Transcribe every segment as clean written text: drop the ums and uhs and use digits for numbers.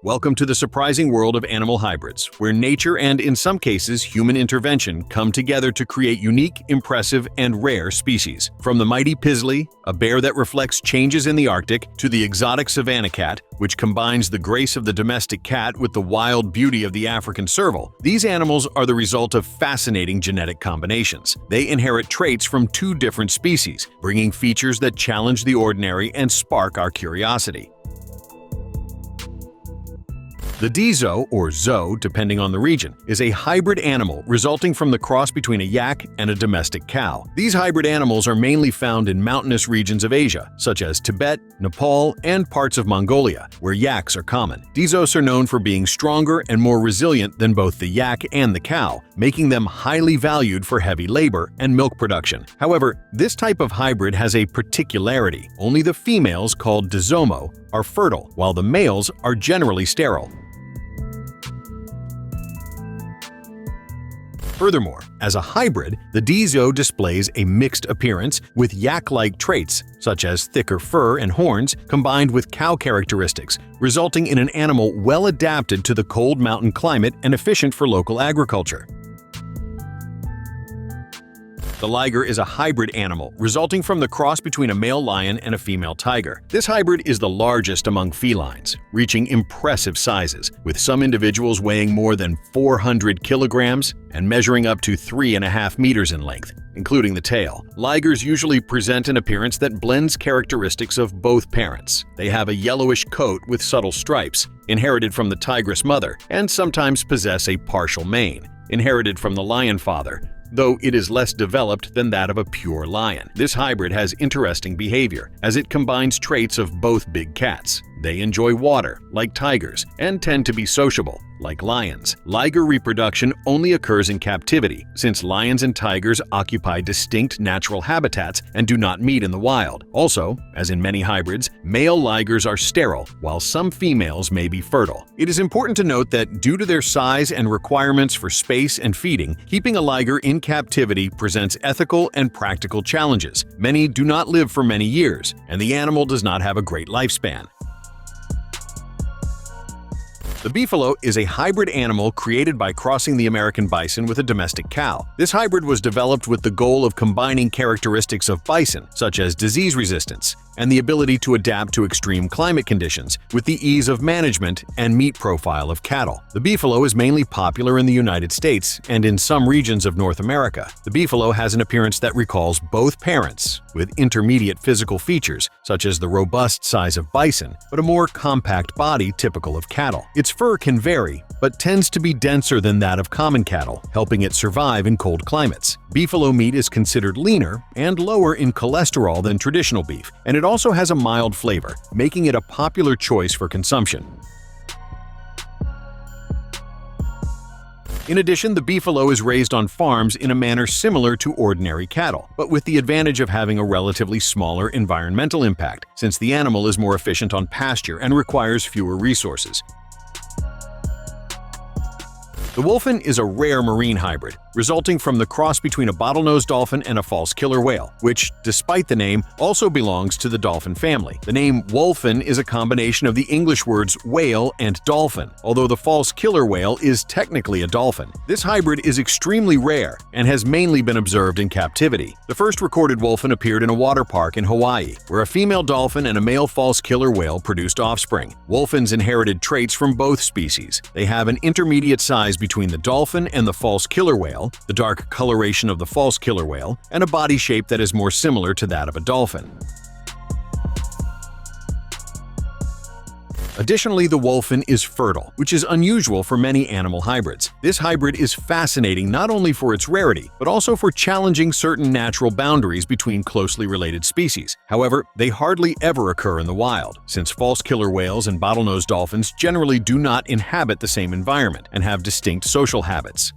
Welcome to the surprising world of animal hybrids, where nature and, in some cases, human intervention come together to create unique, impressive, and rare species. From the mighty pizzly, a bear that reflects changes in the Arctic, to the exotic Savannah cat, which combines the grace of the domestic cat with the wild beauty of the African serval, these animals are the result of fascinating genetic combinations. They inherit traits from two different species, bringing features that challenge the ordinary and spark our curiosity. The Dizo, or Zo, depending on the region, is a hybrid animal resulting from the cross between a yak and a domestic cow. These hybrid animals are mainly found in mountainous regions of Asia, such as Tibet, Nepal, and parts of Mongolia, where yaks are common. Dizos are known for being stronger and more resilient than both the yak and the cow, making them highly valued for heavy labor and milk production. However, this type of hybrid has a particularity. Only the females, called dizomo, are fertile, while the males are generally sterile. Furthermore, as a hybrid, the Dizo displays a mixed appearance with yak-like traits, such as thicker fur and horns, combined with cow characteristics, resulting in an animal well adapted to the cold mountain climate and efficient for local agriculture. The liger is a hybrid animal, resulting from the cross between a male lion and a female tiger. This hybrid is the largest among felines, reaching impressive sizes, with some individuals weighing more than 400 kilograms and measuring up to 3.5 meters in length, including the tail. Ligers usually present an appearance that blends characteristics of both parents. They have a yellowish coat with subtle stripes, inherited from the tigress mother, and sometimes possess a partial mane, inherited from the lion father, though it is less developed than that of a pure lion. This hybrid has interesting behavior, as it combines traits of both big cats. They enjoy water, like tigers, and tend to be sociable, like lions. Liger reproduction only occurs in captivity, since lions and tigers occupy distinct natural habitats and do not meet in the wild. Also, as in many hybrids, male ligers are sterile, while some females may be fertile. It is important to note that due to their size and requirements for space and feeding, keeping a liger in captivity presents ethical and practical challenges. Many do not live for many years, and the animal does not have a great lifespan. The beefalo is a hybrid animal created by crossing the American bison with a domestic cow. This hybrid was developed with the goal of combining characteristics of bison, such as disease resistance and the ability to adapt to extreme climate conditions, with the ease of management and meat profile of cattle. The beefalo is mainly popular in the United States and in some regions of North America. The beefalo has an appearance that recalls both parents, with intermediate physical features, such as the robust size of bison, but a more compact body typical of cattle. Its fur can vary, but tends to be denser than that of common cattle, helping it survive in cold climates. Beefalo meat is considered leaner and lower in cholesterol than traditional beef, and it also has a mild flavor, making it a popular choice for consumption. In addition, the beefalo is raised on farms in a manner similar to ordinary cattle, but with the advantage of having a relatively smaller environmental impact, since the animal is more efficient on pasture and requires fewer resources. The wolphin is a rare marine hybrid, resulting from the cross between a bottlenose dolphin and a false killer whale, which, despite the name, also belongs to the dolphin family. The name wolphin is a combination of the English words whale and dolphin, although the false killer whale is technically a dolphin. This hybrid is extremely rare and has mainly been observed in captivity. The first recorded wolphin appeared in a water park in Hawaii, where a female dolphin and a male false killer whale produced offspring. Wolphins inherited traits from both species. They have an intermediate size between the dolphin and the false killer whale, the dark coloration of the false killer whale, and a body shape that is more similar to that of a dolphin. Additionally, the wolphin is fertile, which is unusual for many animal hybrids. This hybrid is fascinating not only for its rarity, but also for challenging certain natural boundaries between closely related species. However, they hardly ever occur in the wild, since false killer whales and bottlenose dolphins generally do not inhabit the same environment and have distinct social habits.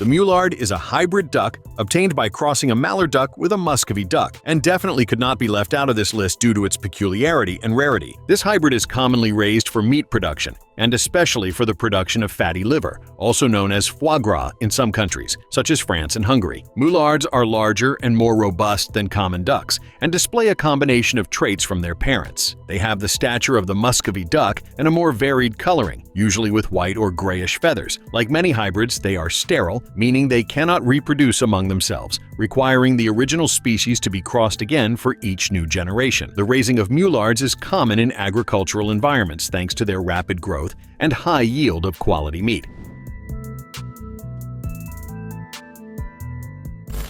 The mulard is a hybrid duck obtained by crossing a mallard duck with a Muscovy duck, and definitely could not be left out of this list due to its peculiarity and rarity. This hybrid is commonly raised for meat production, and especially for the production of fatty liver, also known as foie gras in some countries, such as France and Hungary. Mullards are larger and more robust than common ducks, and display a combination of traits from their parents. They have the stature of the Muscovy duck and a more varied coloring, usually with white or grayish feathers. Like many hybrids, they are sterile, meaning they cannot reproduce among themselves, requiring the original species to be crossed again for each new generation. The raising of mullards is common in agricultural environments thanks to their rapid growth and high yield of quality meat.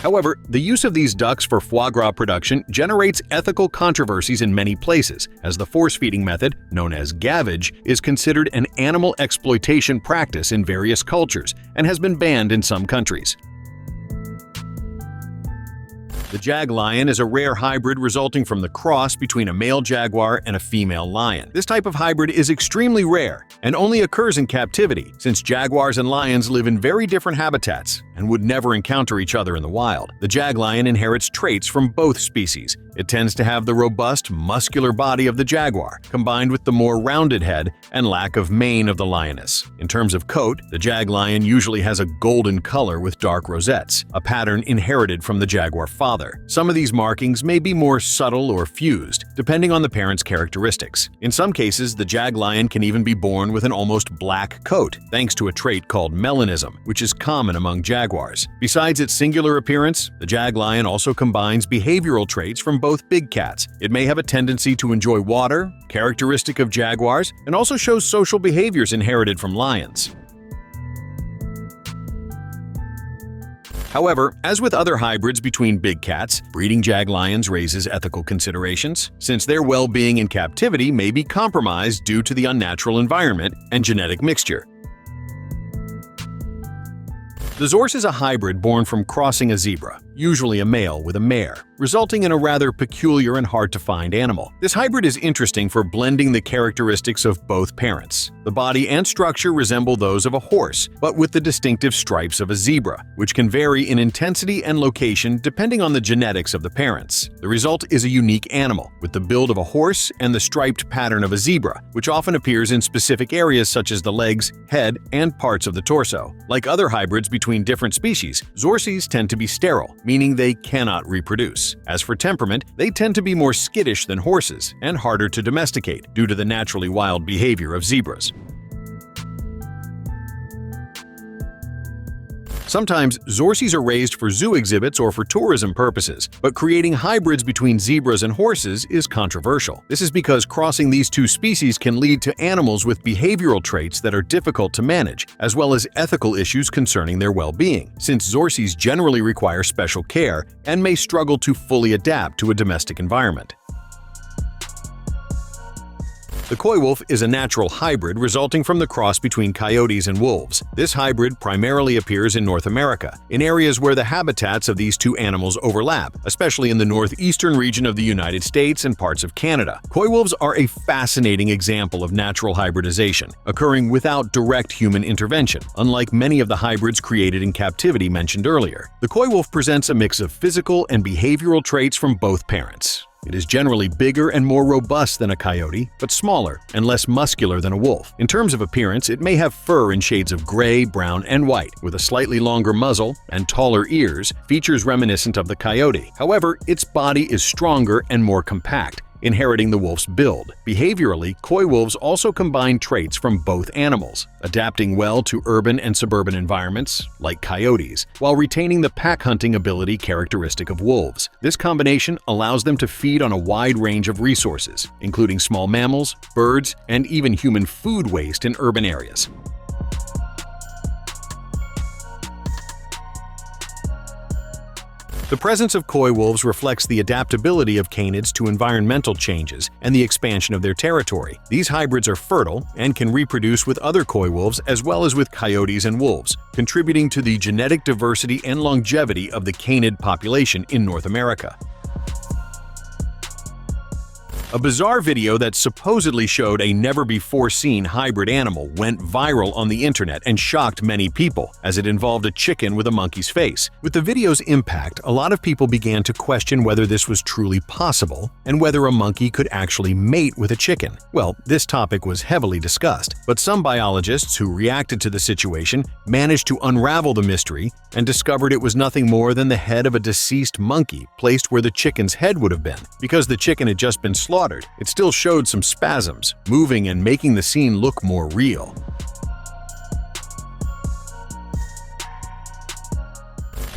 However, the use of these ducks for foie gras production generates ethical controversies in many places, as the force-feeding method, known as gavage, is considered an animal exploitation practice in various cultures and has been banned in some countries. The jaglion is a rare hybrid resulting from the cross between a male jaguar and a female lion. This type of hybrid is extremely rare and only occurs in captivity, since jaguars and lions live in very different habitats and would never encounter each other in the wild. The jaglion inherits traits from both species. It tends to have the robust, muscular body of the jaguar, combined with the more rounded head and lack of mane of the lioness. In terms of coat, the jaglion usually has a golden color with dark rosettes, a pattern inherited from the jaguar father. Some of these markings may be more subtle or fused, depending on the parent's characteristics. In some cases, the jaglion can even be born with an almost black coat, thanks to a trait called melanism, which is common among jaguars. Besides its singular appearance, the jaglion also combines behavioral traits from both big cats. It may have a tendency to enjoy water, characteristic of jaguars, and also shows social behaviors inherited from lions. However, as with other hybrids between big cats, breeding jaglions raises ethical considerations, since their well-being in captivity may be compromised due to the unnatural environment and genetic mixture. The zorse is a hybrid born from crossing a zebra, usually a male with a mare, resulting in a rather peculiar and hard-to-find animal. This hybrid is interesting for blending the characteristics of both parents. The body and structure resemble those of a horse, but with the distinctive stripes of a zebra, which can vary in intensity and location depending on the genetics of the parents. The result is a unique animal, with the build of a horse and the striped pattern of a zebra, which often appears in specific areas such as the legs, head, and parts of the torso. Like other hybrids between different species, zorses tend to be sterile, meaning they cannot reproduce. As for temperament, they tend to be more skittish than horses and harder to domesticate due to the naturally wild behavior of zebras. Sometimes, zorses are raised for zoo exhibits or for tourism purposes, but creating hybrids between zebras and horses is controversial. This is because crossing these two species can lead to animals with behavioral traits that are difficult to manage, as well as ethical issues concerning their well-being, since zorses generally require special care and may struggle to fully adapt to a domestic environment. The coywolf is a natural hybrid resulting from the cross between coyotes and wolves. This hybrid primarily appears in North America, in areas where the habitats of these two animals overlap, especially in the northeastern region of the United States and parts of Canada. Coywolves are a fascinating example of natural hybridization, occurring without direct human intervention, unlike many of the hybrids created in captivity mentioned earlier. The coywolf presents a mix of physical and behavioral traits from both parents. It is generally bigger and more robust than a coyote, but smaller and less muscular than a wolf. In terms of appearance, it may have fur in shades of gray, brown, and white, with a slightly longer muzzle and taller ears, features reminiscent of the coyote. However, its body is stronger and more compact, inheriting the wolf's build. Behaviorally, coywolves also combine traits from both animals, adapting well to urban and suburban environments, like coyotes, while retaining the pack hunting ability characteristic of wolves. This combination allows them to feed on a wide range of resources, including small mammals, birds, and even human food waste in urban areas. The presence of coywolves reflects the adaptability of canids to environmental changes and the expansion of their territory. These hybrids are fertile and can reproduce with other coywolves as well as with coyotes and wolves, contributing to the genetic diversity and longevity of the canid population in North America. A bizarre video that supposedly showed a never-before-seen hybrid animal went viral on the internet and shocked many people, as it involved a chicken with a monkey's face. With the video's impact, a lot of people began to question whether this was truly possible and whether a monkey could actually mate with a chicken. Well, this topic was heavily discussed, but some biologists who reacted to the situation managed to unravel the mystery and discovered it was nothing more than the head of a deceased monkey placed where the chicken's head would have been. Because the chicken had just been slaughtered, it still showed some spasms, moving and making the scene look more real.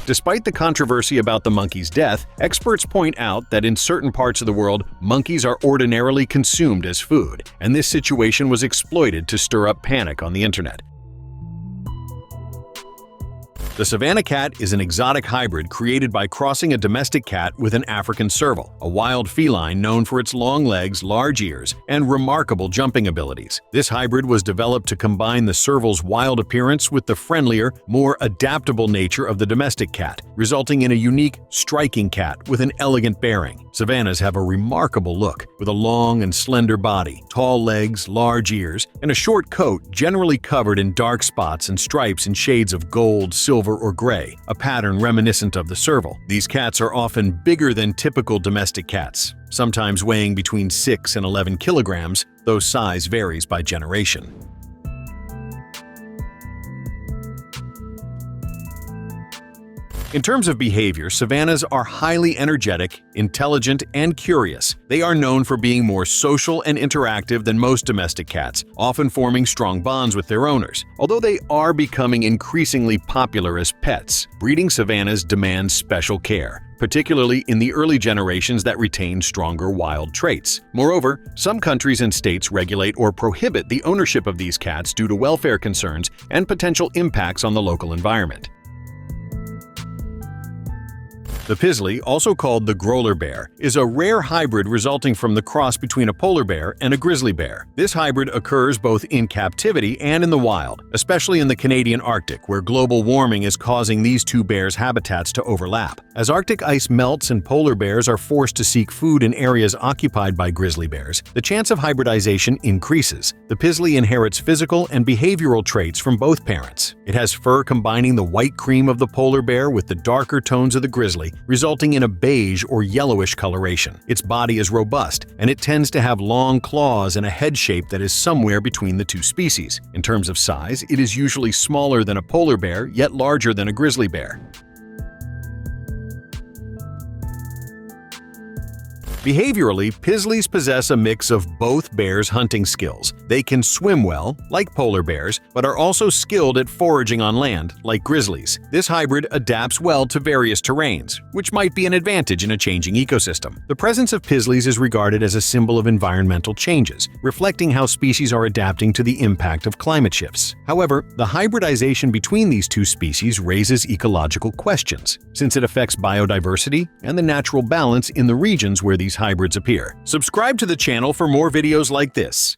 Despite the controversy about the monkey's death, experts point out that in certain parts of the world, monkeys are ordinarily consumed as food, and this situation was exploited to stir up panic on the internet. The Savannah cat is an exotic hybrid created by crossing a domestic cat with an African serval, a wild feline known for its long legs, large ears, and remarkable jumping abilities. This hybrid was developed to combine the serval's wild appearance with the friendlier, more adaptable nature of the domestic cat, resulting in a unique, striking cat with an elegant bearing. Savannahs have a remarkable look, with a long and slender body, tall legs, large ears, and a short coat generally covered in dark spots and stripes in shades of gold, silver, or gray, a pattern reminiscent of the serval. These cats are often bigger than typical domestic cats, sometimes weighing between 6 and 11 kilograms, though size varies by generation. In terms of behavior, Savannahs are highly energetic, intelligent, and curious. They are known for being more social and interactive than most domestic cats, often forming strong bonds with their owners. Although they are becoming increasingly popular as pets, breeding Savannahs demands special care, particularly in the early generations that retain stronger wild traits. Moreover, some countries and states regulate or prohibit the ownership of these cats due to welfare concerns and potential impacts on the local environment. The pizzly, also called the growler bear, is a rare hybrid resulting from the cross between a polar bear and a grizzly bear. This hybrid occurs both in captivity and in the wild, especially in the Canadian Arctic, where global warming is causing these two bears' habitats to overlap. As Arctic ice melts and polar bears are forced to seek food in areas occupied by grizzly bears, the chance of hybridization increases. The pizzly inherits physical and behavioral traits from both parents. It has fur combining the white cream of the polar bear with the darker tones of the grizzly, resulting in a beige or yellowish coloration. Its body is robust, and it tends to have long claws and a head shape that is somewhere between the two species. In terms of size, it is usually smaller than a polar bear, yet larger than a grizzly bear. Behaviorally, pizzlies possess a mix of both bears' hunting skills. They can swim well, like polar bears, but are also skilled at foraging on land, like grizzlies. This hybrid adapts well to various terrains, which might be an advantage in a changing ecosystem. The presence of pizzlies is regarded as a symbol of environmental changes, reflecting how species are adapting to the impact of climate shifts. However, the hybridization between these two species raises ecological questions, since it affects biodiversity and the natural balance in the regions where these hybrids appear. Subscribe to the channel for more videos like this.